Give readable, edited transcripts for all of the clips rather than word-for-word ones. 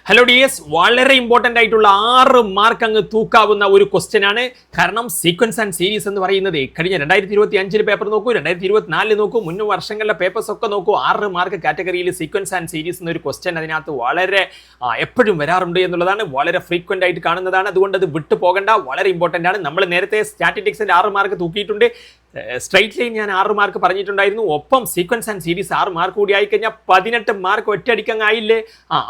Hello dears, വളരെ important ആയിട്ടുള്ള 6 mark അങ്ങ് തൂക്കാവുന്ന ഒരു ക്വസ്റ്റ്യൻ ആണ്. കാരണം സീക്വൻസ് ആൻഡ് സീരീസ് എന്ന് പറയുന്നത് കഴിഞ്ഞ 2025 പേപ്പർ നോക്കൂ, 2024 നോക്കൂ, മുൻ വർഷങ്ങളിലെ പേപ്പേഴ്സ് ഒക്കെ നോക്കൂ. 6 മാർക്ക് കാറ്റഗറിയിൽ സീക്വൻസ് ആൻഡ് സീരീസ് എന്നൊരു ക്വസ്റ്റ്യൻ അതിനകത്ത് വളരെ എപ്പോഴും വരാറുണ്ട് എന്നുള്ളതാണ്, വളരെ ഫ്രീക്വൻ്റ് ആയിട്ട് കാണുന്നതാണ്. അതുകൊണ്ട് അത് വിട്ടു പോകേണ്ട, വളരെ ഇമ്പോർട്ടൻ്റ് ആണ്. നമ്മൾ നേരത്തെ സ്റ്റാറ്റിസ്റ്റിക്സിൻ്റെ 6 മാർക്ക് തൂക്കിയിട്ടുണ്ട്. സ്ട്രൈറ്റ് ലൈൻ ഞാൻ 6 മാർക്ക് പറഞ്ഞിട്ടുണ്ടായിരുന്നു. ഒപ്പം സീക്വൻസ് ആൻഡ് സീരീസ് 6 മാർക്ക് കൂടി ആയിക്കഴിഞ്ഞാൽ 18 മാർക്ക് ഒറ്റയടിക്കങ്ങായില്ലേ.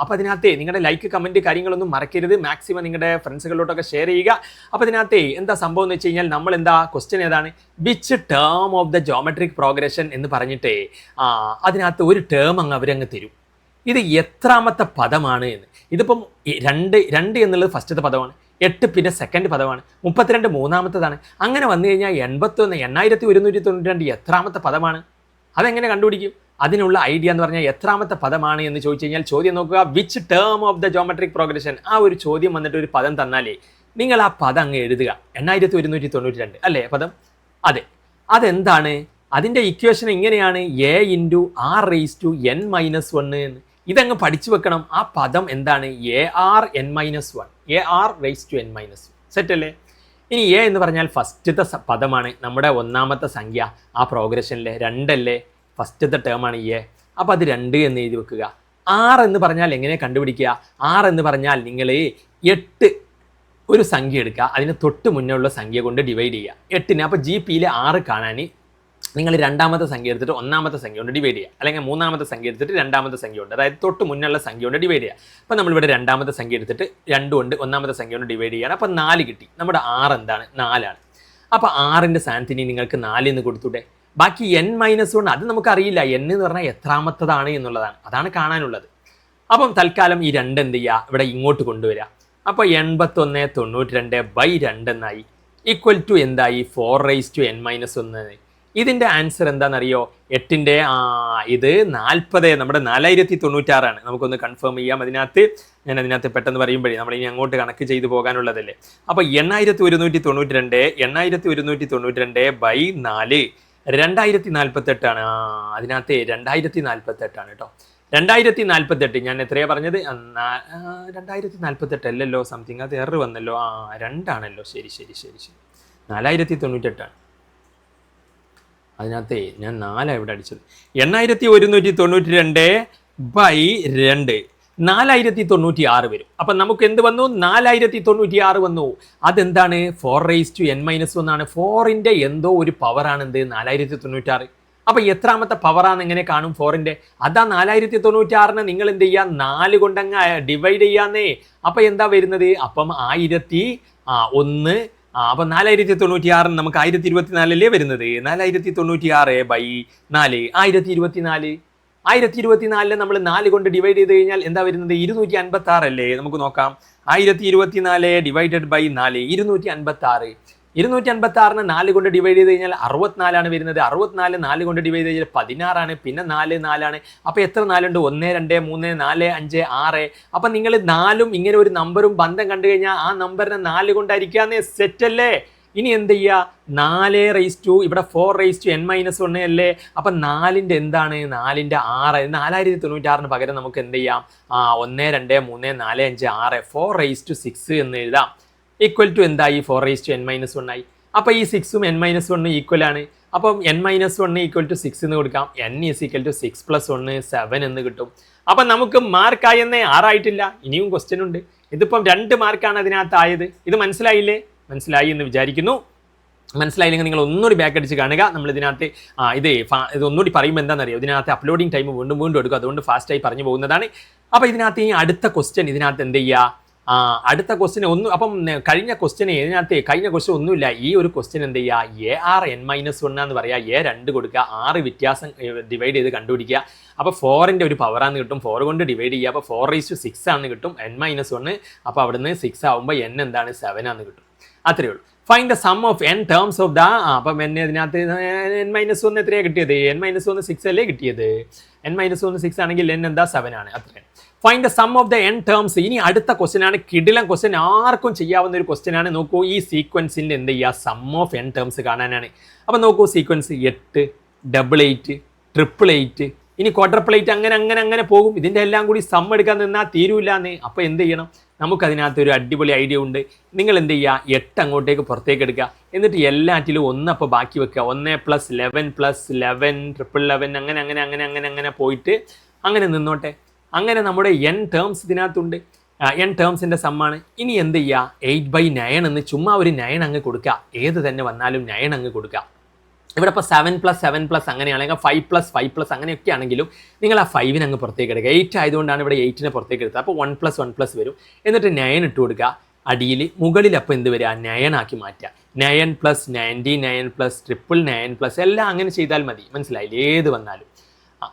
അപ്പോൾ അതിനകത്ത് നിങ്ങളുടെ ലൈക്ക്, കമൻറ്റ് കാര്യങ്ങളൊന്നും മറക്കരുത്. മാക്സിമം നിങ്ങളുടെ ഫ്രണ്ട്സുകളിലോട്ടൊക്കെ ഷെയർ ചെയ്യുക. അപ്പോൾ ഇതിനകത്ത് എന്താ സംഭവം എന്ന് വെച്ച് കഴിഞ്ഞാൽ നമ്മൾ ക്വസ്റ്റ്യൻ ഏതാണ്, which term of the geometric progression എന്ന് പറഞ്ഞിട്ട് അതിനകത്ത് ഒരു ടേം അവരങ്ങ് തരും. ഇത് എത്രാമത്തെ പദമാണ് എന്ന്. ഇതിപ്പം 2 എന്നുള്ളത് ഫസ്റ്റത്തെ പദമാണ്, 8 പിന്നെ സെക്കൻഡ് പദമാണ്, 32 മൂന്നാമത്തതാണ്. അങ്ങനെ വന്നു കഴിഞ്ഞാൽ 81,192 എത്രാമത്തെ പദമാണ്? അതെങ്ങനെ കണ്ടുപിടിക്കും? അതിനുള്ള ഐഡിയ എന്ന് പറഞ്ഞാൽ എത്രാമത്തെ പദമാണ് എന്ന് ചോദിച്ചു കഴിഞ്ഞാൽ ചോദ്യം നോക്കുക, which term of the geometric progression. ആ ഒരു ചോദ്യം വന്നിട്ട് ഒരു പദം തന്നാലേ നിങ്ങൾ ആ പദം അങ്ങ് എഴുതുക. 81,192 അല്ലേ പദം? അതെ. അതെന്താണ്? അതിൻ്റെ ഇക്വേഷൻ ഇങ്ങനെയാണ്, a × r⁻n−1 എന്ന്. ഇതങ്ങ് പഠിച്ചു വെക്കണം. ആ പദം എന്താണ്? ARn−1, AR⁻n−1. സെറ്റ് അല്ലേ? ഇനി എ എന്ന് പറഞ്ഞാൽ ഫസ്റ്റത്തെ പദമാണ്, നമ്മുടെ ഒന്നാമത്തെ സംഖ്യ ആ പ്രോഗ്രഷനിലെ 2 അല്ലേ, ഫസ്റ്റത്തെ ടേമാണ് എ. അപ്പോൾ അത് 2 എന്ന് എഴുതി വെക്കുക. ആർ എന്ന് പറഞ്ഞാൽ എങ്ങനെ കണ്ടുപിടിക്കുക? ആർ എന്ന് പറഞ്ഞാൽ നിങ്ങൾ 8 ഒരു സംഖ്യ എടുക്കുക, അതിന് തൊട്ട് മുന്നേ ഉള്ള സംഖ്യ കൊണ്ട് ഡിവൈഡ് ചെയ്യുക 8ന്. അപ്പോൾ GPയിൽ 6 കാണാൻ നിങ്ങൾ രണ്ടാമത്തെ സംഖ്യ എടുത്തിട്ട് ഒന്നാമത്തെ സംഖ്യ കൊണ്ട് ഡിവൈഡ് ചെയ്യുക, അല്ലെങ്കിൽ മൂന്നാമത്തെ സംഖ്യ എടുത്തിട്ട് രണ്ടാമത്തെ സംഖ്യ ഉണ്ട്, അതായത് തൊട്ട് മുന്നുള്ള സംഖ്യ കൊണ്ട് ഡിവൈഡ് ചെയ്യുക. അപ്പോൾ നമ്മളിവിടെ രണ്ടാമത്തെ സംഖ്യ എടുത്തിട്ട് 2 കൊണ്ട് ഒന്നാമത്തെ സംഖ്യ കൊണ്ട് ഡിവൈഡ് ചെയ്യുകയാണ്. അപ്പോൾ 4 കിട്ടി. നമ്മുടെ 6 എന്താണ്? 4 ആണ്. അപ്പോൾ 6ൻ്റെ സ്ഥാനത്തിന് നിങ്ങൾക്ക് 4 എന്ന് കൊടുത്തൂടെ? ബാക്കി n−1 അത് നമുക്കറിയില്ല. n എന്ന് പറഞ്ഞാൽ എത്രാമത്തതാണ് എന്നുള്ളതാണ്, അതാണ് കാണാനുള്ളത്. അപ്പം തൽക്കാലം ഈ 2 എന്ത് ചെയ്യുക, ഇവിടെ ഇങ്ങോട്ട് കൊണ്ടുവരിക. അപ്പോൾ 81,92/2 എന്നായി, ഈക്വൽ ടു എന്തായി? 4⁻n−1. ഇതിൻ്റെ ആൻസർ എന്താണെന്നറിയോ? 8ൻ്റെ ഇത് 40, നമ്മുടെ 4096 ആണ്. നമുക്കൊന്ന് കൺഫേം ചെയ്യാം. അതിനകത്ത് പെട്ടെന്ന് പറയുമ്പോഴേ നമ്മളിനി അങ്ങോട്ട് കണക്ക് ചെയ്ത് പോകാനുള്ളതല്ലേ. അപ്പോൾ 8192 8192/4 2048 ആണ്. അതിനകത്ത് 2048 ആണ് കേട്ടോ. 2048 ഞാൻ എത്രയാണ് പറഞ്ഞത്? 2048 അല്ലല്ലോ, സംതിങ് അത് എറർ വന്നല്ലോ. 2 ആണല്ലോ. ശരി 4098 ആണ്. അതിനകത്ത് ഞാൻ 4 ഇവിടെ അടിച്ചത്. 8192/2 4096 വരും. അപ്പം നമുക്ക് എന്ത് വന്നു? 4096 വന്നു. അതെന്താണ്? 4⁻n−1 ആണ്. 4ൻ്റെ എന്തോ ഒരു പവറാണ് എന്ത്? 4096. അപ്പം എത്രാമത്തെ പവറാണ് എങ്ങനെ കാണും 4ൻ്റെ? അതാ 4096നെ നിങ്ങൾ എന്ത് ചെയ്യുക? 4 കൊണ്ടങ്ങ് ഡിവൈഡ് ചെയ്യാന്നേ. അപ്പം എന്താ വരുന്നത്? അപ്പം 1001. അപ്പം 4096 നമുക്ക് 1024 വരുന്നത്. 4096/4 1024. 1024 നമ്മൾ 4 കൊണ്ട് ഡിവൈഡ് ചെയ്ത് കഴിഞ്ഞാൽ എന്താ വരുന്നത്? 256 അല്ലേ? നമുക്ക് നോക്കാം. 1024 ÷ 4 256. 256നെ 4 കൊണ്ട് ഡിവൈഡ് ചെയ്ത് കഴിഞ്ഞാൽ 64 ആണ് വരുന്നത്. 64 4 കൊണ്ട് ഡിവൈഡ് ചെയ്ത് കഴിഞ്ഞാൽ 16 ആണ്. പിന്നെ 4 ആണ്. അപ്പോൾ എത്ര 4 ഉണ്ട്? 1 2 3 4 5 6. അപ്പം നിങ്ങൾ 4ഉം ഇങ്ങനെ ഒരു നമ്പറും ബന്ധം കണ്ടു കഴിഞ്ഞാൽ ആ നമ്പറിനെ 4 കൊണ്ടായിരിക്കാന്നേ. സെറ്റ് അല്ലേ? ഇനി എന്ത് ചെയ്യുക? 4 ഇവിടെ 4⁻n−1 അല്ലേ? അപ്പം 4ൻ്റെ എന്താണ്? 4ൻ്റെ 6. 4096 പകരം നമുക്ക് എന്ത് ചെയ്യാം? 1 2 3 4 5 6 4⁻6 എന്ന് എഴുതാം. ഈക്വൽ ടു എന്തായി? 4⁻n−1 ആയി. അപ്പോൾ ഈ 6ഉം n−1 ഈക്വൽ ആണ്. അപ്പം n−1 ഈക്വൽ ടു 6 എന്ന് കൊടുക്കാം. n = 6 + 1 7 എന്ന് കിട്ടും. അപ്പം നമുക്ക് മാർക്കായി എന്നേ 6 ആയിട്ടില്ല. ഇനിയും ക്വസ്റ്റ്യൻ ഉണ്ട്. ഇതിപ്പം 2 മാർക്കാണ് അതിനകത്ത് ആയത്. ഇത് മനസ്സിലായില്ലേ? മനസ്സിലായി എന്ന് വിചാരിക്കുന്നു. മനസ്സിലായില്ലെങ്കിൽ നിങ്ങൾ ഒന്നുകൂടി ബാക്ക് അടിച്ച് കാണുക. നമ്മൾ ഇതിനകത്ത് ഇതൊന്നുകൂടി പറയുമ്പോൾ എന്താണെന്നറിയോ, ഇതിനകത്ത് അപ്ലോഡിങ് ടൈം വീണ്ടും എടുക്കും. അതുകൊണ്ട് ഫാസ്റ്റായി പറഞ്ഞു പോകുന്നതാണ്. അപ്പോൾ ഇതിനകത്ത് ഈ അടുത്ത ക്വസ്റ്റ്യൻ ഇതിനകത്ത് എന്ത് ചെയ്യുക? അടുത്ത ക്വസ്റ്റ്യൻ അപ്പം കഴിഞ്ഞ ക്വസ്റ്റ്യൻ ഒന്നുമില്ല. ഈ ഒരു ക്വസ്റ്റ്യൻ എന്ത് ചെയ്യുക? ARn−1 എന്ന് പറയുക. 2 കൊടുക്കുക, 6 വ്യത്യാസം ഡിവൈഡ് ചെയ്ത് കണ്ടുപിടിക്കുക. അപ്പോൾ 4ൻ്റെ ഒരു പവറാന്ന് കിട്ടും. 4 കൊണ്ട് ഡിവൈഡ് ചെയ്യുക. അപ്പോൾ 4⁻6 ആണെന്ന് കിട്ടും. n−1. അപ്പോൾ അവിടുന്ന് 6 ആകുമ്പോൾ n എന്താണ്? 7 ആണെന്ന് കിട്ടും. അത്രയേ ഉള്ളൂ. Find the sum of n terms of the അപ്പം ഇതിനകത്ത് n−1 എത്രയാണ് കിട്ടിയത്? n−1 6 അല്ലേ കിട്ടിയത്? n−1 6 ആണെങ്കിൽ n എന്താ? 7 ആണ്. അത്രയാണ്. Find the sum of the n terms. ഇനി അടുത്ത ക്വസ്റ്റ്യൻ ആണ്. കിടിലൻ ക്വസ്റ്റ്യൻ, ആർക്കും ചെയ്യാവുന്ന ഒരു ക്വസ്റ്റ്യൻ ആണ്. നോക്കൂ, ഈ സീക്വൻസിൻ്റെ എന്ത് ചെയ്യുക? സം ഓഫ് n ടേംസ് കാണാനാണ്. അപ്പം നോക്കൂ, സീക്വൻസ് 8 88 888 ഇനി ക്വാഡ്രപ്ലേറ്റ് അങ്ങനെ അങ്ങനെ അങ്ങനെ പോകും. ഇതിൻ്റെ എല്ലാം കൂടി സം എടുക്കാൻ നിന്നാൽ തീരൂല്ലാന്ന്. അപ്പോൾ എന്ത് ചെയ്യണം? നമുക്കതിനകത്ത് ഒരു അടിപൊളി ഐഡിയ ഉണ്ട്. നിങ്ങൾ എന്ത് ചെയ്യുക, 8 അങ്ങോട്ടേക്ക് പുറത്തേക്ക് എടുക്കുക. എന്നിട്ട് എല്ലാറ്റിലും 1 അപ്പോൾ ബാക്കി വെക്കുക. 1 + 11 + 11 11 അങ്ങനെ അങ്ങനെ അങ്ങനെ അങ്ങനെ അങ്ങനെ പോയിട്ട് അങ്ങനെ നിന്നോട്ടെ. അങ്ങനെ നമ്മുടെ n ടേംസ് ഇതിനകത്തുണ്ട്. n ടേംസിൻ്റെ സമ്മാണ്. ഇനി എന്ത് ചെയ്യുക, 8/9 എന്ന് ചുമ്മാ ഒരു 9 അങ്ങ് കൊടുക്കുക. ഏത് തന്നെ വന്നാലും 9 അങ്ങ് കൊടുക്കുക. ഇവിടെ ഇപ്പോൾ 7+7+ അങ്ങനെയാണെങ്കിൽ 5+5+ അങ്ങനെയൊക്കെ ആണെങ്കിലും നിങ്ങൾ ആ 5നെ അങ്ങ് പുറത്തേക്ക് എടുക്കുക. 8 ആയതുകൊണ്ടാണ് ഇവിടെ 8നെ പുറത്തേക്ക് എടുത്തത്. അപ്പോൾ 1+1+ വരും. എന്നിട്ട് 9 ഇട്ട് കൊടുക്കുക. അടിയിൽ മുകളിൽ അപ്പോൾ എന്ത് വരിക, 9 ആക്കി മാറ്റുക. 9 + 99 + 999 എല്ലാം അങ്ങനെ ചെയ്താൽ മതി. മനസ്സിലായില്ലേ? ഏത് വന്നാലും.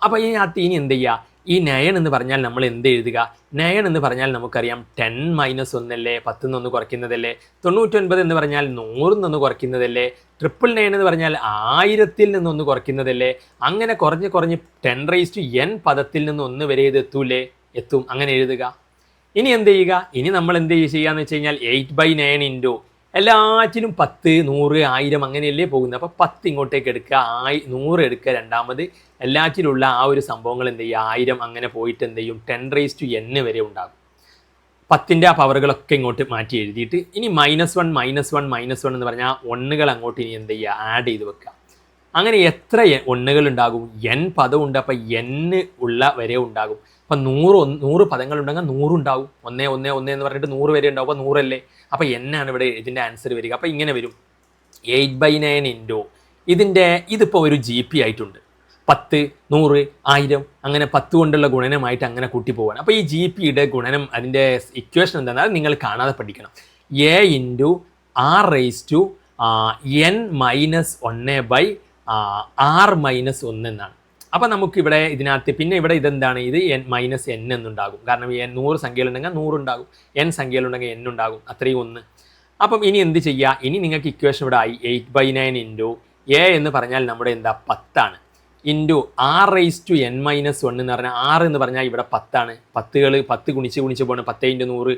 അപ്പോൾ ഇനി എന്ത് ചെയ്യുക, ഈ 9 എന്ന് പറഞ്ഞാൽ നമ്മൾ എന്ത് എഴുതുക? 9 എന്ന് പറഞ്ഞാൽ നമുക്കറിയാം 10 - 1 അല്ലേ, 10 നിന്ന് കുറയ്ക്കുന്നതല്ലേ. 99 എന്ന് പറഞ്ഞാൽ 100 നിന്ന് കുറയ്ക്കുന്നതല്ലേ. 999 എന്ന് പറഞ്ഞാൽ 1000 നിന്നൊന്ന് കുറയ്ക്കുന്നതല്ലേ. അങ്ങനെ കുറഞ്ഞ് 10n പദത്തിൽ നിന്ന് 1 വരെ ഇത് എത്തും. അങ്ങനെ എഴുതുക. ഇനി എന്ത് ചെയ്യുക, ഇനി നമ്മൾ എന്ത് ചെയ്യാന്ന് വെച്ച് കഴിഞ്ഞാൽ 8/9 ഇൻറ്റു എല്ലാറ്റിലും 10 100 1000 അങ്ങനെയല്ലേ പോകുന്നത്. അപ്പോൾ 10 ഇങ്ങോട്ടേക്ക് എടുക്കുക, 100 എടുക്കുക. രണ്ടാമത് എല്ലാറ്റിലുള്ള ആ ഒരു സംഭവങ്ങൾ എന്ത് ചെയ്യുക, 1000 അങ്ങനെ പോയിട്ട് എന്ത് ചെയ്യും, 10n വരെ ഉണ്ടാകും. 10ൻ്റെ ആ പവറുകളൊക്കെ ഇങ്ങോട്ട് മാറ്റി എഴുതിയിട്ട് ഇനി -1 -1 -1 എന്ന് പറഞ്ഞാൽ 1കൾ അങ്ങോട്ട് ഇനി എന്ത് ചെയ്യുക, ആഡ് ചെയ്ത് വെക്കുക. അങ്ങനെ എത്ര 1കൾ ഉണ്ടാകും? n പദം ഉണ്ട്. അപ്പോൾ n ഉള്ള വരെ ഉണ്ടാകും. അപ്പം 100 പദങ്ങളുണ്ടെങ്കിൽ 100 ഉണ്ടാവും. 1 1 1 എന്ന് പറഞ്ഞിട്ട് 100 വരെ ഉണ്ടാവും. അപ്പോൾ 100 അല്ലേ. അപ്പോൾ എന്നാണ് ഇവിടെ ഇതിൻ്റെ ആൻസർ വരിക. അപ്പോൾ ഇങ്ങനെ വരും, 8/9 ഇൻറ്റു ഇതിപ്പോൾ ഒരു GP ആയിട്ടുണ്ട്. 10 100 1000 അങ്ങനെ 10 കൊണ്ടുള്ള ഗുണനമായിട്ട് അങ്ങനെ കൂട്ടി പോവാണ്. അപ്പോൾ ഈ GPയുടെ ഗുണനം അതിൻ്റെ ഇക്വേഷൻ എന്താണെന്ന് നിങ്ങൾ കാണാതെ പഠിക്കണം. a ഇൻറ്റു r⁻n-1/r-1 എന്നാണ്. അപ്പോൾ നമുക്കിവിടെ ഇതിനകത്ത് പിന്നെ ഇവിടെ ഇതെന്താണ്, ഇത് n എന്നുണ്ടാകും. കാരണം 100 സംഖ്യകളുണ്ടെങ്കിൽ 100 ഉണ്ടാകും, n സംഖ്യകളുണ്ടെങ്കിൽ n ഉണ്ടാകും, അത്രയും 1. അപ്പം ഇനി എന്ത് ചെയ്യുക, ഇനി നിങ്ങൾക്ക് ഇക്വേഷൻ ഇവിടെ ആയി. 8/9 ഇൻറ്റു a എന്ന് പറഞ്ഞാൽ നമ്മുടെ എന്താ 10 ആണ്, ഇൻറ്റു r⁻n-1 എന്ന് പറഞ്ഞാൽ 6 എന്ന് പറഞ്ഞാൽ ഇവിടെ 10 ആണ്. 10 ഗുണിച്ച് പോകണം. 10 × 100,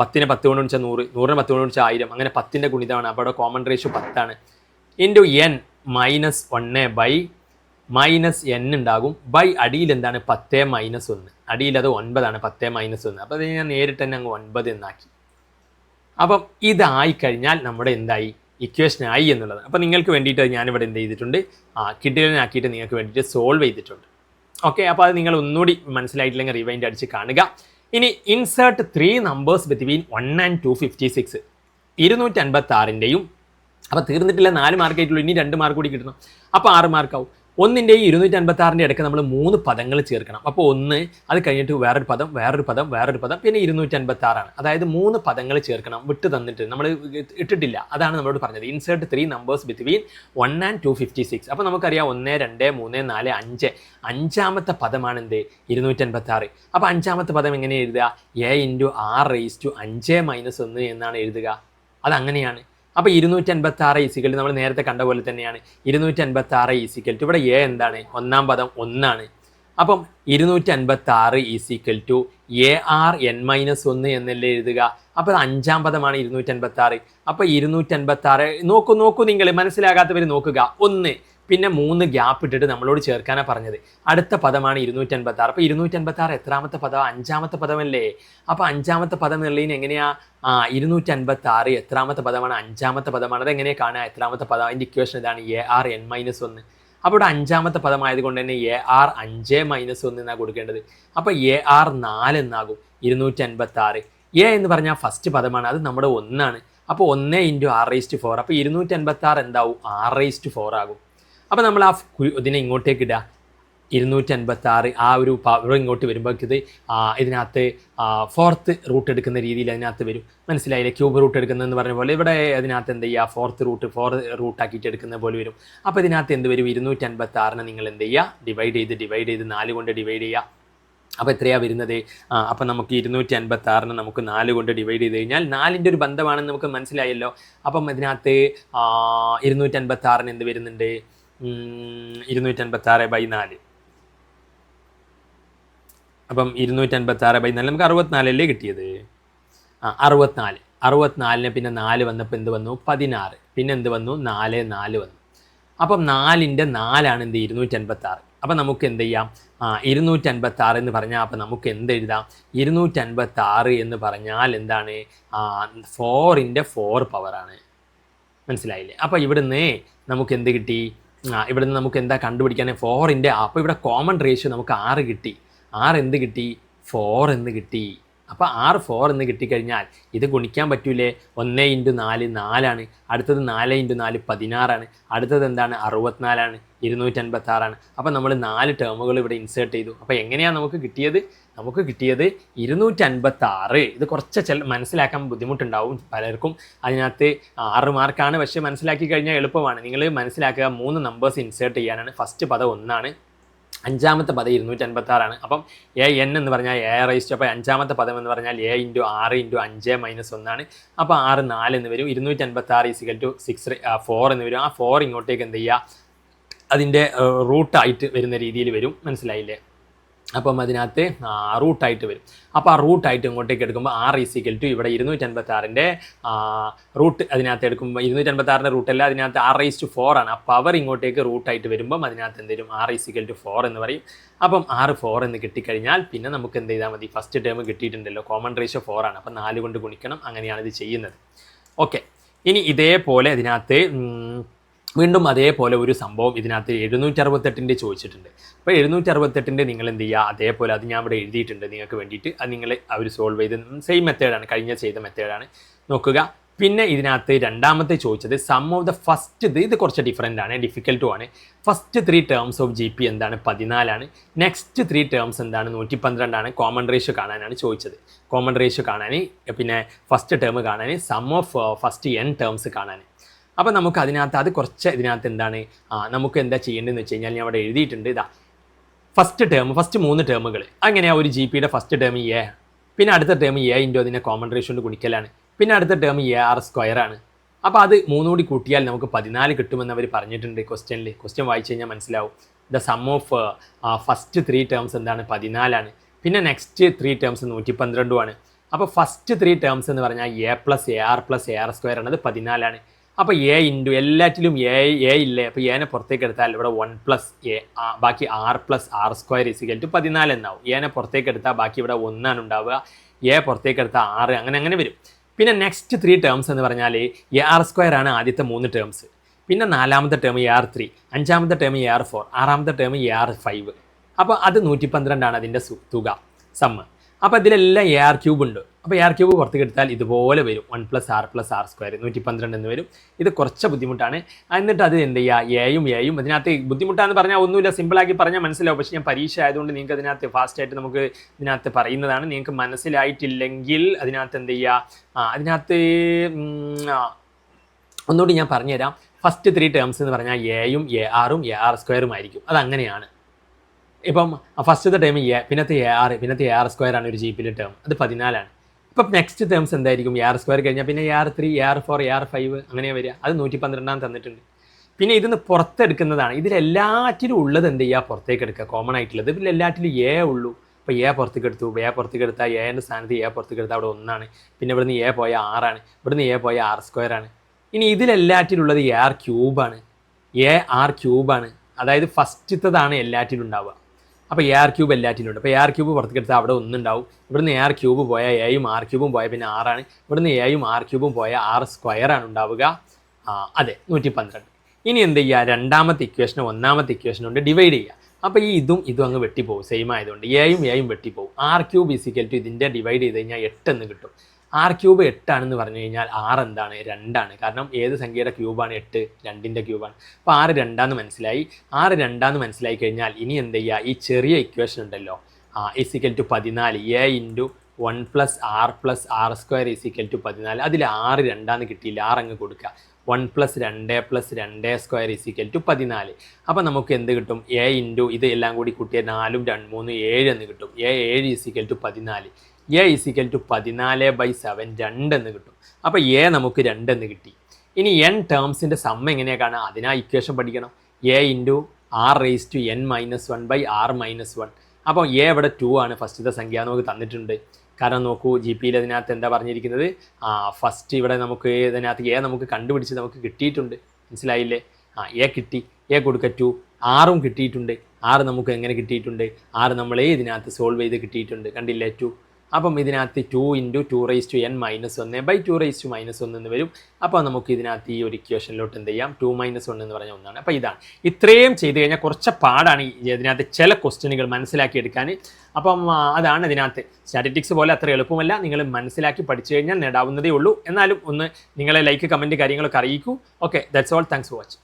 10നെ 10 കൊണ്ട് ഗുണിച്ചാൽ 100, 100നെ 10 കൊണ്ട് ഗുണിച്ചാൽ 1000 അങ്ങനെ 10ൻ്റെ ഗുണിതമാണ്. അപ്പോൾ അവിടെ കോമൺ റേഷ്യോ 10 ആണ്. ഇൻറ്റു n-1/-n ഉണ്ടാകും. ബൈ അടിയിൽ എന്താണ് 10-1, അടിയിൽ അത് 9 ആണ്. 10-1 അപ്പോൾ അത് ഞാൻ നേരിട്ട് തന്നെ അങ്ങ് 9 എന്നാക്കി. അപ്പം ഇതായി കഴിഞ്ഞാൽ നമ്മുടെ എന്തായി, ഇക്വേഷൻ ആയി എന്നുള്ളത്. അപ്പോൾ നിങ്ങൾക്ക് വേണ്ടിയിട്ട് ഞാനിവിടെ എന്ത് ചെയ്തിട്ടുണ്ട്, കിഡിലനാക്കിയിട്ട് നിങ്ങൾക്ക് വേണ്ടിയിട്ട് സോൾവ് ചെയ്തിട്ടുണ്ട്. ഓക്കെ, അപ്പോൾ അത് നിങ്ങൾ ഒന്നുകൂടി മനസ്സിലായിട്ടില്ലെങ്കിൽ റിവൈൻഡ് അടിച്ച് കാണുക. ഇനി ഇൻസേർട്ട് 3 നമ്പേഴ്സ് ബിറ്റ്വീൻ 1 and 256. 256ൻ്റെയും അപ്പോൾ തീർന്നിട്ടില്ല, 4 മാർക്ക് ആയിട്ടുള്ളൂ. ഇനി 2 മാർക്ക് കൂടി കിട്ടണം. അപ്പോൾ 6 മാർക്കാവും. 1ൻ്റെയും 256ൻ്റെ ഇടയ്ക്ക് നമ്മൾ 3 പദങ്ങൾ ചേർക്കണം. അപ്പോൾ 1 അത് കഴിഞ്ഞിട്ട് വേറൊരു പദം, പിന്നെ 256 ആണ്. അതായത് 3 പദങ്ങൾ ചേർക്കണം. വിട്ട് തന്നിട്ട് നമ്മൾ ഇട്ടിട്ടില്ല. അതാണ് നമ്മളോട് പറഞ്ഞത്. Insert 3 numbers between 1 and 256. അപ്പോൾ നമുക്കറിയാം 1 2 3 4 5 അഞ്ചാമത്തെ പദമാണ് എന്ത്, 256. അപ്പോൾ അഞ്ചാമത്തെ പദം എങ്ങനെ എഴുതുക, a ഇൻറ്റു r⁻5 - 1 എന്നാണ് എഴുതുക. അതങ്ങനെയാണ്. അപ്പോൾ 256 ഈസിക്കൽ നമ്മൾ നേരത്തെ കണ്ട പോലെ തന്നെയാണ്. 256 ഈസിക്കൽ ടു ഇവിടെ a എന്താണ്, ഒന്നാം പദം 1 ആണ്. അപ്പം 256 ഈസിക്കൽ ടു ar⁻n-1 എന്നല്ലേ എഴുതുക. അപ്പോൾ അത് അഞ്ചാം പദമാണ് 256. അപ്പോൾ 256 നോക്കൂ നിങ്ങൾ മനസ്സിലാകാത്തവർ നോക്കുക. 1 പിന്നെ 3 ഗ്യാപ്പ് ഇട്ടിട്ട് നമ്മളോട് ചേർക്കാനാണ് പറഞ്ഞത്. അടുത്ത പദമാണ് 256. അപ്പോൾ 256 എത്രാമത്തെ പദം, അഞ്ചാമത്തെ പദമല്ലേ. അപ്പോൾ അഞ്ചാമത്തെ പദം എന്നുള്ളതിന് എങ്ങനെയാ, 256 എത്രാമത്തെ പദമാണ്, അഞ്ചാമത്തെ പദമാണ്. അതെങ്ങനെയാണ് കാണുക, എത്രാമത്തെ പദം. അതിൻ്റെ ഇക്വേഷൻ ഇതാണ് ar⁻n-1. അപ്പോൾ ഇവിടെ അഞ്ചാമത്തെ പദമായതുകൊണ്ട് തന്നെ ar⁻5 എന്നാണ് കൊടുക്കേണ്ടത്. അപ്പോൾ ar4 എന്നാകും 256. a എന്ന് പറഞ്ഞാൽ ഫസ്റ്റ് പദമാണ്, അത് നമ്മുടെ 1 ആണ്. അപ്പോൾ 1 × r⁴. അപ്പോൾ 256 എന്താവും, r⁴ ആകും. അപ്പോൾ നമ്മൾ ആ ഇതിനെ ഇങ്ങോട്ടേക്ക് ഇടുക. 256 ആ ഒരു പവർ ഇങ്ങോട്ട് വരുമ്പോഴേക്കത് ഇതിനകത്ത് 4th റൂട്ട് എടുക്കുന്ന രീതിയിൽ അതിനകത്ത് വരും. മനസ്സിലായില്ലേ, ക്യൂബ് റൂട്ട് എടുക്കുന്നതെന്ന് പറഞ്ഞ പോലെ ഇവിടെ അതിനകത്ത് എന്ത് ചെയ്യുക, 4th റൂട്ട് ആക്കിയിട്ട് എടുക്കുന്ന പോലെ വരും. അപ്പോൾ ഇതിനകത്ത് എന്ത് വരും, 256നെ നിങ്ങൾ എന്ത് ചെയ്യുക, ഡിവൈഡ് ചെയ്ത് 4 കൊണ്ട് ഡിവൈഡ് ചെയ്യുക. അപ്പോൾ എത്രയാണ് വരുന്നത്, അപ്പോൾ നമുക്ക് 256നെ നമുക്ക് 4 കൊണ്ട് ഡിവൈഡ് ചെയ്ത് കഴിഞ്ഞാൽ 4ൻ്റെ ഒരു ബന്ധമാണെന്ന് നമുക്ക് മനസ്സിലായല്ലോ. അപ്പം ഇതിനകത്ത് 256ന് എന്ത് വരുന്നുണ്ട്, 256/4. അപ്പം 256/4 നമുക്ക് 64 അല്ലേ കിട്ടിയത്. 64 പിന്നെ 4 വന്നപ്പോൾ എന്ത് വന്നു, 16. പിന്നെ എന്ത് വന്നു, 4 വന്നു. അപ്പം 4ൻ്റെ 4 ആണ് എന്ത്, 256. അപ്പം നമുക്ക് എന്ത് ചെയ്യാം? 256 എന്ന് പറഞ്ഞാൽ അപ്പം നമുക്ക് എന്ത് എഴുതാം? 256 എന്ന് പറഞ്ഞാൽ എന്താണ്? 4 × 4 പവറാണ്. മനസ്സിലായില്ലേ? അപ്പോൾ ഇവിടുന്ന് നമുക്ക് എന്ത് കിട്ടി? ഇവിടുന്ന് നമുക്ക് എന്താ കണ്ടുപിടിക്കാൻ? 4 അപ്പോൾ ഇവിടെ കോമൺ റേഷ്യോ നമുക്ക് 6 കിട്ടി. 6 എന്ത് കിട്ടി? 4 എന്ന് കിട്ടി. അപ്പോൾ 6 4 എന്ന് കിട്ടിക്കഴിഞ്ഞാൽ ഇത് ഗുണിക്കാൻ പറ്റൂലേ? 1 × 4 4ആണ്, അടുത്തത് 4 × 4 16ആണ്, അടുത്തത് എന്താണ്? 64ആണ്, 256ആണ്. അപ്പോൾ നമ്മൾ 4 ടേമുകൾ ഇവിടെ ഇൻസേർട്ട് ചെയ്തു. അപ്പോൾ എങ്ങനെയാണ് നമുക്ക് കിട്ടിയത്? നമുക്ക് കിട്ടിയത് 256. ഇത് കുറച്ച് മനസ്സിലാക്കാൻ ബുദ്ധിമുട്ടുണ്ടാവും പലർക്കും. അതിനകത്ത് 6 മാർക്കാണ്, പക്ഷേ മനസ്സിലാക്കി കഴിഞ്ഞാൽ എളുപ്പമാണ്. നിങ്ങൾ മനസ്സിലാക്കുക, 3 നമ്പേഴ്സ് ഇൻസേർട്ട് ചെയ്യാനാണ്. ഫസ്റ്റ് പദം 1ആണ്, അഞ്ചാമത്തെ പദം 256ആണ്. അപ്പം AN എന്ന് പറഞ്ഞാൽ A⁻. അപ്പോൾ അഞ്ചാമത്തെ പദം എന്ന് പറഞ്ഞാൽ A × 6 × 5 - 1 ആണ്. അപ്പോൾ 6 4 എന്ന് വരും. 256 = 6 4 എന്ന് വരും. ആ 4 ഇങ്ങോട്ടേക്ക് എന്ത് ചെയ്യുക? അതിൻ്റെ റൂട്ടായിട്ട് വരുന്ന രീതിയിൽ വരും. മനസ്സിലായില്ലേ? അപ്പം അതിനകത്ത് റൂട്ടായിട്ട് വരും. അപ്പോൾ ആ റൂട്ടായിട്ട് ഇങ്ങോട്ടേക്ക് എടുക്കുമ്പോൾ R = ഇവിടെ 256ൻ്റെ റൂട്ട് അതിനകത്ത് എടുക്കുമ്പോൾ 256ൻ്റെ റൂട്ടല്ല, അതിനകത്ത് R⁴ ആണ്. ആ പവർ ഇങ്ങോട്ടേക്ക് റൂട്ടായിട്ട് വരുമ്പം അതിനകത്ത് എന്ത് വരും? R = 4 എന്ന് പറയും. അപ്പം 4 എന്ന് കിട്ടിക്കഴിഞ്ഞാൽ പിന്നെ നമുക്ക് എന്ത് ചെയ്താൽ മതി? ഫസ്റ്റ് ടേം കിട്ടിയിട്ടുണ്ടല്ലോ, കോമൺ റേഷ്യോ 4 ആണ്. അപ്പം 4 കൊണ്ട് ഗുണിക്കണം. അങ്ങനെയാണ് ഇത് ചെയ്യുന്നത്. ഓക്കെ, ഇനി ഇതേപോലെ ഇതിനകത്ത് വീണ്ടും അതേപോലെ ഒരു സംഭവം ഇതിനകത്ത് 768ൻ്റെ ചോദിച്ചിട്ടുണ്ട്. അപ്പോൾ 768ൻ്റെ നിങ്ങൾ എന്ത് ചെയ്യുക? അതേപോലെ അത് ഞാൻ ഇവിടെ എഴുതിയിട്ടുണ്ട് നിങ്ങൾക്ക് വേണ്ടിയിട്ട്. അത് നിങ്ങൾ അവർ സോൾവ് ചെയ്ത് സെയിം മെത്തേഡാണ്, കഴിഞ്ഞ ചെയ്ത മെത്തേഡാണ്. നോക്കുക. പിന്നെ ഇതിനകത്ത് രണ്ടാമത്തെ ചോദിച്ചത് സം ഓഫ് ദ ഫസ്റ്റ്, ഇത് കുറച്ച് ഡിഫറൻ്റ് ആണ്, ഡിഫിക്കൽട്ടും ആണ്. ഫസ്റ്റ് 3 ടേംസ് ഓഫ് GP എന്താണ്? 14 ആണ്. നെക്സ്റ്റ് 3 ടേംസ് എന്താണ്? 112 ആണ്. കോമൺ റേഷ്യോ കാണാനാണ് ചോദിച്ചത്. കോമൺ റേഷ്യോ കാണാൻ, പിന്നെ ഫസ്റ്റ് ടേം കാണാൻ, sum of first n terms കാണാൻ. അപ്പോൾ നമുക്ക് അതിനകത്ത് അത് കുറച്ച് ഇതിനകത്ത് എന്താണ് നമുക്ക് എന്താ ചെയ്യേണ്ടതെന്ന് വെച്ച് കഴിഞ്ഞാൽ ഞാൻ അവിടെ എഴുതിയിട്ടുണ്ട്. ഇതാ ഫസ്റ്റ് 3 ടേമുകൾ. അങ്ങനെയാണ് ഒരു GPയുടെ ഫസ്റ്റ് ടേം A, പിന്നെ അടുത്ത ടേം A × അതിനെ കോമൺ റേഷ്യോ കൊണ്ട് ഗുണിക്കലാണ്, പിന്നെ അടുത്ത ടേം AR² ആണ്. അപ്പോൾ അത് 3 കൂടി കൂട്ടിയാൽ നമുക്ക് 14 കിട്ടുമെന്ന് അവർ പറഞ്ഞിട്ടുണ്ട് ക്വസ്റ്റ്യനിൽ. ക്വസ്റ്റ്യൻ വായിച്ചു കഴിഞ്ഞാൽ മനസ്സിലാവും. The sum of first 3 terms എന്താണ്? 14 ആണ്. പിന്നെ നെക്സ്റ്റ് 3 ടേംസ് 112 ആണ്. അപ്പോൾ ഫസ്റ്റ് 3 ടേംസ് എന്ന് പറഞ്ഞാൽ A + AR + AR² ആണ്. അത് 14 ആണ്. അപ്പോൾ A × എല്ലാറ്റിലും A ഇല്ലേ? അപ്പോൾ Aനെ പുറത്തേക്ക് എടുത്താൽ ഇവിടെ 1 + A, ബാക്കി R + R² = 14 എന്നാവും. Aനെ പുറത്തേക്ക് എടുത്താൽ ബാക്കി ഇവിടെ 1 ആണ് ഉണ്ടാവുക. A പുറത്തേക്ക് എടുത്താൽ 6, അങ്ങനെ വരും. പിന്നെ നെക്സ്റ്റ് 3 ടേംസ് എന്ന് പറഞ്ഞാൽ AR² ആണ് ആദ്യത്തെ 3 ടേംസ്. പിന്നെ 4ാമത്തെ ടേം AR3, 5ാമത്തെ ടേം AR4, 6ാമത്തെ ടേം AR5. അപ്പോൾ അത് 112 ആണ് അതിൻ്റെ തുക, സമ്മ്. അപ്പോൾ ഇതിലെല്ലാം AR³ ഉണ്ട്. അപ്പോൾ AR³ പുറത്തേക്ക് എടുത്താൽ ഇതുപോലെ വരും, 1 + R + R², 112 എന്ന് വരും. ഇത് കുറച്ച് ബുദ്ധിമുട്ടാണ്. എന്നിട്ട് അത് എന്ത് ചെയ്യുക? എയും അതിനകത്ത് ബുദ്ധിമുട്ടാന്ന് പറഞ്ഞാൽ ഒന്നുമില്ല, സിമ്പിളാക്കി പറഞ്ഞാൽ മനസ്സിലാവും. പക്ഷേ ഞാൻ പരീക്ഷ ആയതുകൊണ്ട് നിങ്ങൾക്ക് അതിനകത്ത് ഫാസ്റ്റായിട്ട് നമുക്ക് ഇതിനകത്ത് പറയുന്നതാണ്. നിങ്ങൾക്ക് മനസ്സിലായിട്ടില്ലെങ്കിൽ അതിനകത്ത് എന്ത് ചെയ്യുക? അതിനകത്ത് ഒന്നുകൂടി ഞാൻ പറഞ്ഞുതരാം. ഫസ്റ്റ് 3 ടേംസ് എന്ന് പറഞ്ഞാൽ Aയും ARഉം AR² ആയിരിക്കും. അതങ്ങനെയാണ്. ഇപ്പം ഫസ്റ്റത്തെ ടേം A, പിന്നത്തെ AR, പിന്നത്തെ AR² ആണ് ഒരു GPയിലെ ടേം. അത് 14 ആണ്. ഇപ്പം നെക്സ്റ്റ് ടേംസ് എന്തായിരിക്കും? AR² കഴിഞ്ഞാൽ പിന്നെ AR3, AR4, AR5 അങ്ങനെയാണ് വരിക. അത് 112 തന്നിട്ടുണ്ട്. പിന്നെ ഇതിന്ന് പുറത്തെടുക്കുന്നതാണ്. ഇതിലെല്ലാറ്റിലും ഉള്ളത് എന്ത് ചെയ്യുക? പുറത്തേക്ക് എടുക്കുക. കോമൺ ആയിട്ടുള്ളത് ഇതിലെല്ലാറ്റിലും A ഉള്ളൂ. അപ്പോൾ A പുറത്തേക്ക് എടുത്തു. A പുറത്തേക്ക് എടുത്താൽ Aൻ്റെ സ്ഥാനത്ത് A പുറത്തേക്ക് എടുത്താൽ അവിടെ 1 ആണ്. പിന്നെ ഇവിടുന്ന് A പോയ 6 ആണ്. ഇവിടുന്ന് A പോയ R² ആണ്. ഇനി ഇതിലെല്ലാറ്റിലുള്ളത് AR³ ആണ്. AR³ ആണ്. അതായത് ഫസ്റ്റത്തതാണ് എല്ലാറ്റിലും ഉണ്ടാവുക. അപ്പോൾ AR³ എല്ലാറ്റിലും ഉണ്ട്. അപ്പോൾ AR³ പുറത്തേക്ക് എടുത്താൽ അവിടെ 1 ഉണ്ടാവും. ഇവിടുന്ന് AR³ പോയാൽ Aയും R³ പോയാൽ പിന്നെ 6 ആണ്. ഇവിടുന്ന് Aയും R³ പോയാൽ R² ആണ് ഉണ്ടാവുക. അതെ, 112. ഇനി എന്ത് ചെയ്യുക? രണ്ടാമത്തെ ഇക്വേഷനെ ഒന്നാമത്തെ ഇക്വേഷൻ കൊണ്ട് ഡിവൈഡ് ചെയ്യുക. അപ്പോൾ ഈ ഇതും അങ്ങ് വെട്ടിപ്പോവും, സെയിം ആയതുകൊണ്ട് Aയും വെട്ടിപ്പോവും. R³ = ഇതിൻ്റെ ഡിവൈഡ് ചെയ്ത് കഴിഞ്ഞാൽ 8 എന്ന് കിട്ടും. R³ 8 ആണെന്ന് പറഞ്ഞു കഴിഞ്ഞാൽ R എന്താണ്? 2 ആണ്. കാരണം ഏത് സംഖ്യയുടെ ക്യൂബാണ്? 8, 2ൻ്റെ ക്യൂബാണ്. അപ്പോൾ R 2 ആണെന്ന് മനസ്സിലായി. R 2 ആണെന്ന് മനസ്സിലായി കഴിഞ്ഞാൽ ഇനി എന്ത് ചെയ്യുക? ഈ ചെറിയ ഇക്വേഷൻ ഉണ്ടല്ലോ, = 14, A × 1 + R + R² = 14. അതിൽ R 2 ആണെന്ന് കിട്ടിയില്ല, R അങ്ങ് കൊടുക്കുക. 1 + 2 + 2² = 14. അപ്പോൾ നമുക്ക് എന്ത് കിട്ടും? A × ഇത് എല്ലാം കൂടി കൂട്ടിയാൽ 4ഉം 2 3 7 എന്ന് കിട്ടും. A7 = 14. A = 14/7, 2 എന്ന് കിട്ടും. അപ്പോൾ A നമുക്ക് 2 എന്ന് കിട്ടി. ഇനി n ടേംസിൻ്റെ സമ്മ എങ്ങനെയാണ് കാണുക? അതിനാ ഇക്വേഷൻ പഠിക്കണം. A × R⁻n - 1/R - 1. അപ്പോൾ A ഇവിടെ 2 ആണ് ഫസ്റ്റത്തെ സംഖ്യ, നമുക്ക് തന്നിട്ടുണ്ട്. കാരണം നോക്കൂ, GPയിൽ അതിനകത്ത് എന്താ പറഞ്ഞിരിക്കുന്നത്? ഫസ്റ്റ് ഇവിടെ നമുക്ക് ഇതിനകത്ത് A നമുക്ക് കണ്ടുപിടിച്ച് നമുക്ക് കിട്ടിയിട്ടുണ്ട്. മനസ്സിലായില്ലേ? A കിട്ടി. A കൊടുക്കുക 2. 6ഉം കിട്ടിയിട്ടുണ്ട്. ആറ് നമുക്ക് എങ്ങനെ കിട്ടിയിട്ടുണ്ട്, ആറ് നമ്മളെ ഇതിനകത്ത് സോൾവ് ചെയ്ത് കിട്ടിയിട്ടുണ്ട്, കണ്ടില്ലേ 2. അപ്പം ഇതിനകത്ത് 2 × 2^(n−1)/2^−1 എന്ന് വരും. അപ്പോൾ നമുക്ക് ഇതിനകത്ത് ഈ ഒരു ഇക്വേഷനിലോട്ട് എന്ത് ചെയ്യാം, 2 - 1 എന്ന് പറഞ്ഞ ഒന്നാണ്. അപ്പോൾ ഇതാണ്, ഇത്രയും ചെയ്ത് കഴിഞ്ഞാൽ കുറച്ച് പാടാണ് ഇതിനകത്ത് ചില ക്വസ്റ്റ്യനുകൾ മനസ്സിലാക്കിയെടുക്കാൻ. അപ്പം അതാണ് ഇതിനകത്ത്. സ്റ്റാറ്റിസ്റ്റിക്സ് പോലെ അത്ര എളുപ്പമല്ല, നിങ്ങൾ മനസ്സിലാക്കി പഠിച്ചു കഴിഞ്ഞാൽ നേടാവുന്നതേ ഉള്ളൂ. എന്നാലും ഒന്ന് നിങ്ങളെ ലൈക്ക്, കമൻറ്റ് കാര്യങ്ങളൊക്കെ അറിയിക്കൂ. Okay, that's all. Thanks for watching.